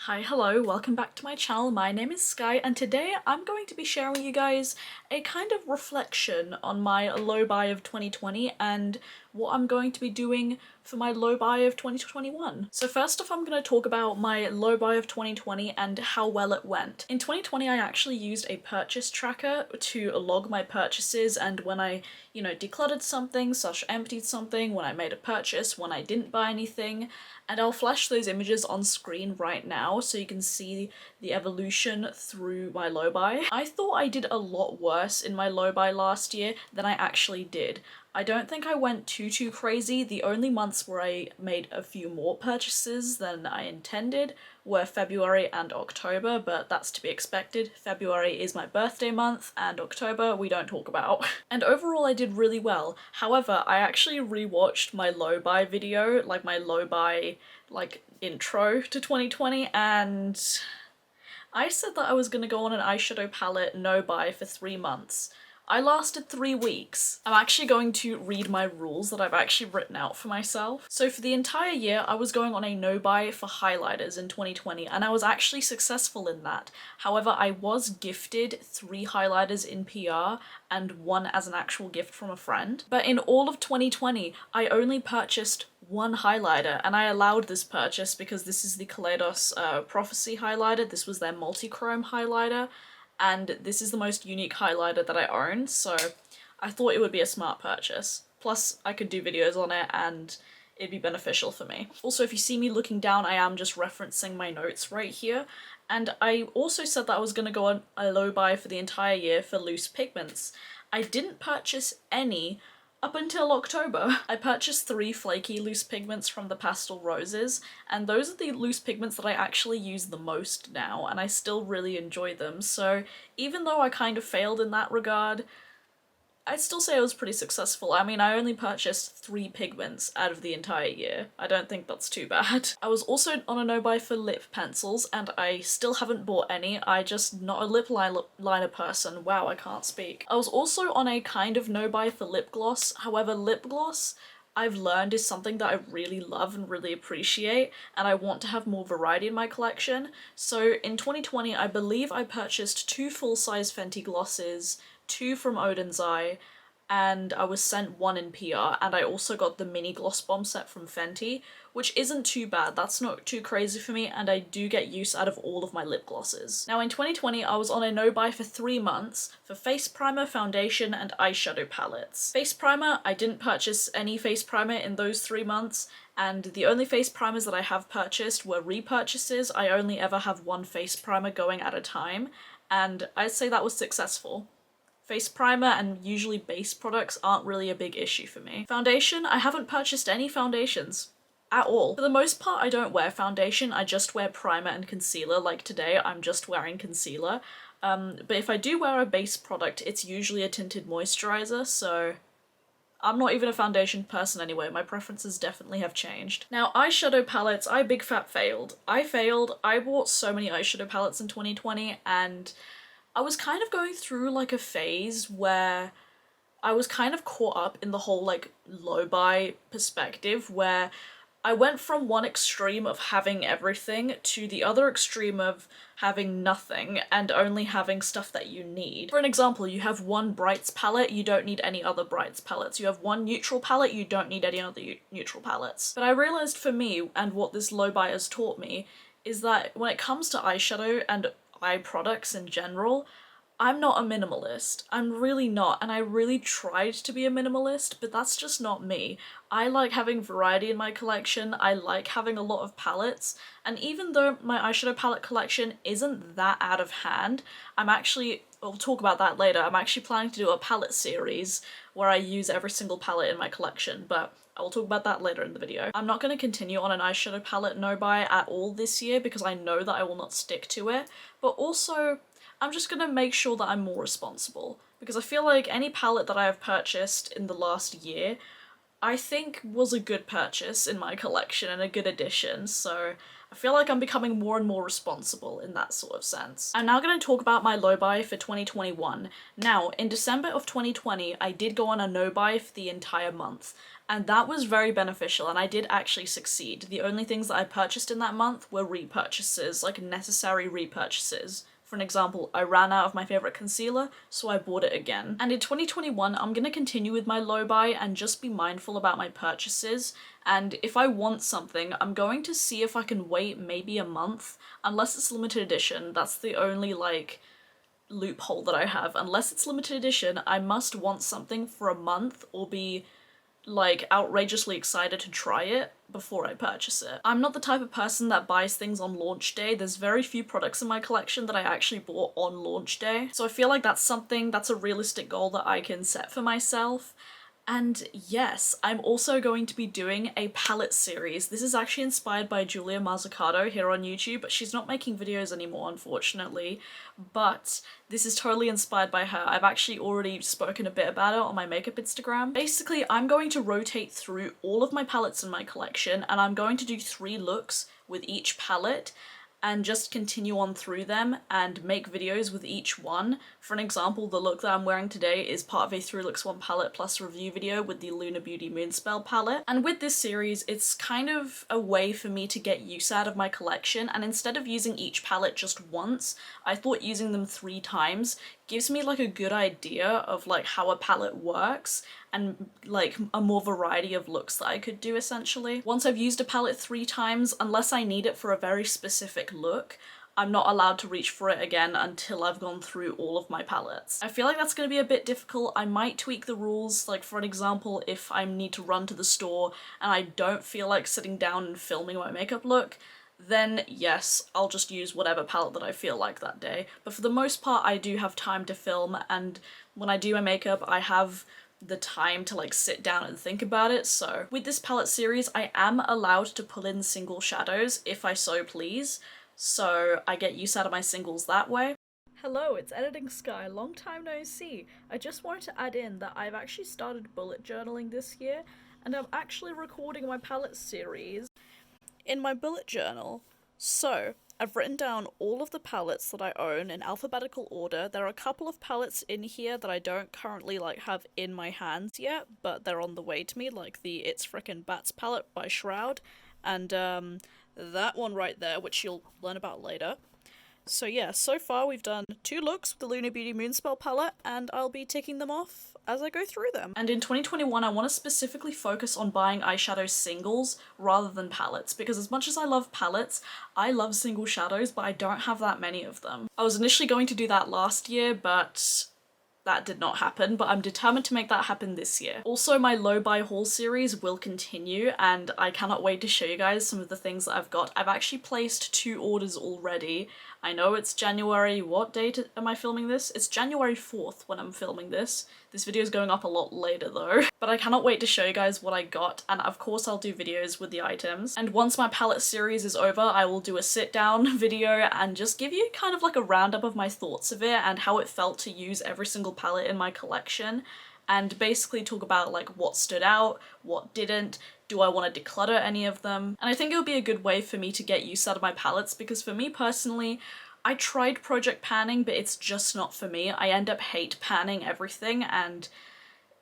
Hi, hello, welcome back to my channel. My name is Skye and today I'm going to be sharing with you guys a kind of reflection on my low buy of 2020 and what I'm going to be doing for my low buy of 2021. So first off, I'm going to talk about my low buy of 2020 and how well it went. In 2020, I actually used a purchase tracker to log my purchases and when I, decluttered something, emptied something, when I made a purchase, when I didn't buy anything, and I'll flash those images on screen right now so you can see the evolution through my low buy. I thought I did a lot worse in my low buy last year than I actually did. I don't think I went too crazy. The only months where I made a few more purchases than I intended were February and October, but that's to be expected. February is my birthday month and October we don't talk about. And overall I did really well. However, I actually rewatched my low buy video, like my low buy intro to 2020, and I said that I was gonna go on an eyeshadow palette no buy for 3 months. I lasted 3 weeks. I'm actually going to read my rules that I've actually written out for myself. So for the entire year, I was going on a no buy for highlighters in 2020, and I was actually successful in that. However, I was gifted 3 highlighters in PR and 1 as an actual gift from a friend. But in all of 2020, I only purchased 1 highlighter, and I allowed this purchase because this is the Kaleidos Prophecy highlighter. This was their multi-chrome highlighter, and this is the most unique highlighter that I own, so I thought it would be a smart purchase. Plus, I could do videos on it and it'd be beneficial for me. Also, if you see me looking down, I am just referencing my notes right here. And I also said that I was gonna go on a low buy for the entire year for loose pigments. I didn't purchase any up until October. I purchased 3 flaky loose pigments from the Pastel Roses, and those are the loose pigments that I actually use the most now, and I still really enjoy them. So even though I kind of failed in that regard, I'd still say I was pretty successful. I mean, I only purchased 3 pigments out of the entire year. I don't think that's too bad. I was also on a no-buy for lip pencils, and I still haven't bought any. I just not a lip liner person. Wow, I can't speak. I was also on a kind of no-buy for lip gloss. However, lip gloss I've learned is something that I really love and really appreciate, and I want to have more variety in my collection. So in 2020, I believe I purchased 2 full-size Fenty glosses, 2 from Odin's Eye, and I was sent 1 in PR, and I also got the mini gloss bomb set from Fenty, which isn't too bad. That's not too crazy for me, and I do get use out of all of my lip glosses. Now in 2020, I was on a no-buy for 3 months for face primer, foundation, and eyeshadow palettes. Face primer, I didn't purchase any face primer in those 3 months, and the only face primers that I have purchased were repurchases. I only ever have 1 face primer going at a time, and I'd say that was successful. Face primer and usually base products aren't really a big issue for me. Foundation, I haven't purchased any foundations at all. For the most part, I don't wear foundation, I just wear primer and concealer. Like today, I'm just wearing concealer. But if I do wear a base product, it's usually a tinted moisturizer, so I'm not even a foundation person anyway. My preferences definitely have changed. Now, eyeshadow palettes, I big fat failed. I bought so many eyeshadow palettes in 2020, and I was kind of going through like a phase where I was kind of caught up in the whole low buy perspective, where I went from one extreme of having everything to the other extreme of having nothing and only having stuff that you need. For an example, you have 1 Brights palette, you don't need any other Brights palettes. You have 1 neutral palette, you don't need any other neutral palettes. But I realized for me, and what this low buy has taught me, is that when it comes to eyeshadow and eye products in general, I'm not a minimalist. I'm really not, and I really tried to be a minimalist, but that's just not me. I like having variety in my collection, I like having a lot of palettes, and even though my eyeshadow palette collection isn't that out of hand, we'll talk about that later, I'm actually planning to do a palette series where I use every single palette in my collection, but I will talk about that later in the video. I'm not going to continue on an eyeshadow palette no-buy at all this year because I know that I will not stick to it, but also I'm just gonna make sure that I'm more responsible, because I feel like any palette that I have purchased in the last year I think was a good purchase in my collection and a good addition, so I feel like I'm becoming more and more responsible in that sort of sense. I'm now going to talk about my low buy for 2021. Now, in December of 2020, I did go on a no buy for the entire month, and that was very beneficial, and I did actually succeed. The only things that I purchased in that month were repurchases, like necessary repurchases. For an example, I ran out of my favourite concealer, so I bought it again. And in 2021, I'm gonna continue with my low buy and just be mindful about my purchases. And if I want something, I'm going to see if I can wait maybe a month, unless it's limited edition. That's the only, like, loophole that I have. Unless it's limited edition, I must want something for a month or be like outrageously excited to try it before I purchase it. I'm not the type of person that buys things on launch day. There's very few products in my collection that I actually bought on launch day. So I feel like that's a realistic goal that I can set for myself. And yes, I'm also going to be doing a palette series. This is actually inspired by Julia Mazzucato here on YouTube, but she's not making videos anymore, unfortunately. But this is totally inspired by her. I've actually already spoken a bit about it on my makeup Instagram. Basically, I'm going to rotate through all of my palettes in my collection, and I'm going to do 3 looks with each palette and just continue on through them and make videos with each one. For an example, the look that I'm wearing today is part of a 3 looks 1 palette plus review video with the Lunar Beauty Moonspell palette. And with this series, it's kind of a way for me to get use out of my collection, and instead of using each palette just once, I thought using them 3 times gives me like a good idea of like how a palette works and like a more variety of looks that I could do essentially. Once I've used a palette 3 times, unless I need it for a very specific look, I'm not allowed to reach for it again until I've gone through all of my palettes. I feel like that's going to be a bit difficult. I might tweak the rules, like for an example, if I need to run to the store and I don't feel like sitting down and filming my makeup look, then yes, I'll just use whatever palette that I feel like that day. But for the most part, I do have time to film, and when I do my makeup, I have the time to like sit down and think about it. So with this palette series, I am allowed to pull in single shadows if I so please, so I get use out of my singles that way. Hello, it's Editing Skye, long time no see. I just wanted to add in that I've actually started bullet journaling this year, and I'm actually recording my palette series in my bullet journal. So I've written down all of the palettes that I own in alphabetical order. There are a couple of palettes in here that I don't currently like have in my hands yet, but they're on the way to me, like the It's Frickin' Bats palette by Shroud, and that one right there, which you'll learn about later. So yeah, so far we've done 2 looks with the Lunar Beauty Moonspell palette, and I'll be ticking them off as I go through them. And in 2021, I want to specifically focus on buying eyeshadow singles rather than palettes, because as much as I love palettes, I love single shadows, but I don't have that many of them. I was initially going to do that last year, but that did not happen, but I'm determined to make that happen this year. Also, my low buy haul series will continue, and I cannot wait to show you guys some of the things that I've got. I've actually placed 2 orders already. I know it's January, what date am I filming this? It's January 4th when I'm filming this. This video is going up a lot later though. But I cannot wait to show you guys what I got, and of course I'll do videos with the items. And once my palette series is over, I will do a sit down video and just give you kind of like a roundup of my thoughts of it and how it felt to use every single palette in my collection, and basically talk about like what stood out, what didn't, do I want to declutter any of them? And I think it would be a good way for me to get use out of my palettes, because for me personally, I tried project panning, but it's just not for me. I end up hate panning everything, and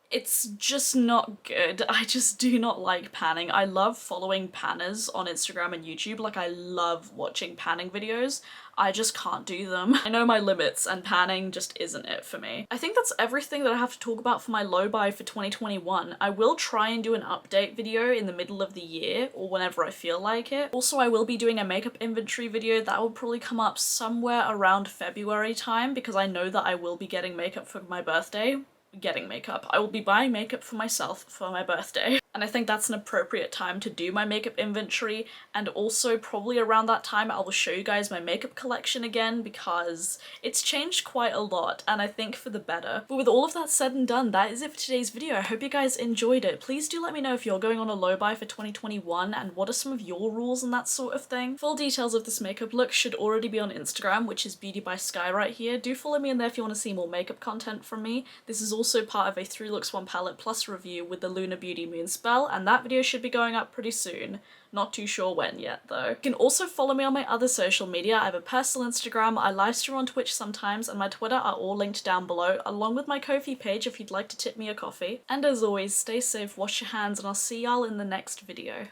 it's just not good. I just do not like panning. I love following panners on Instagram and YouTube, like I love watching panning videos. I just can't do them. I know my limits, and panning just isn't it for me. I think that's everything that I have to talk about for my low buy for 2021. I will try and do an update video in the middle of the year, or whenever I feel like it. Also, I will be doing a makeup inventory video that will probably come up somewhere around February time, because I know that I will be getting makeup for my birthday. I will be buying makeup for myself for my birthday, and I think that's an appropriate time to do my makeup inventory. And also probably around that time I will show you guys my makeup collection again, because it's changed quite a lot, and I think for the better. But with all of that said and done, that is it for today's video. I hope you guys enjoyed it. Please do let me know if you're going on a low buy for 2021 and what are some of your rules and that sort of thing. Full details of this makeup look should already be on Instagram, which is beautyybyskye right here. Do follow me in there if you want to see more makeup content from me. This is also part of a 3 looks 1 palette plus review with the Lunar Beauty Moonspell spell, and that video should be going up pretty soon. Not too sure when yet though. You can also follow me on my other social media. I have a personal Instagram, I livestream on Twitch sometimes, and my Twitter are all linked down below, along with my Ko-fi page if you'd like to tip me a coffee. And as always, stay safe, wash your hands, and I'll see y'all in the next video.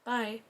Bye.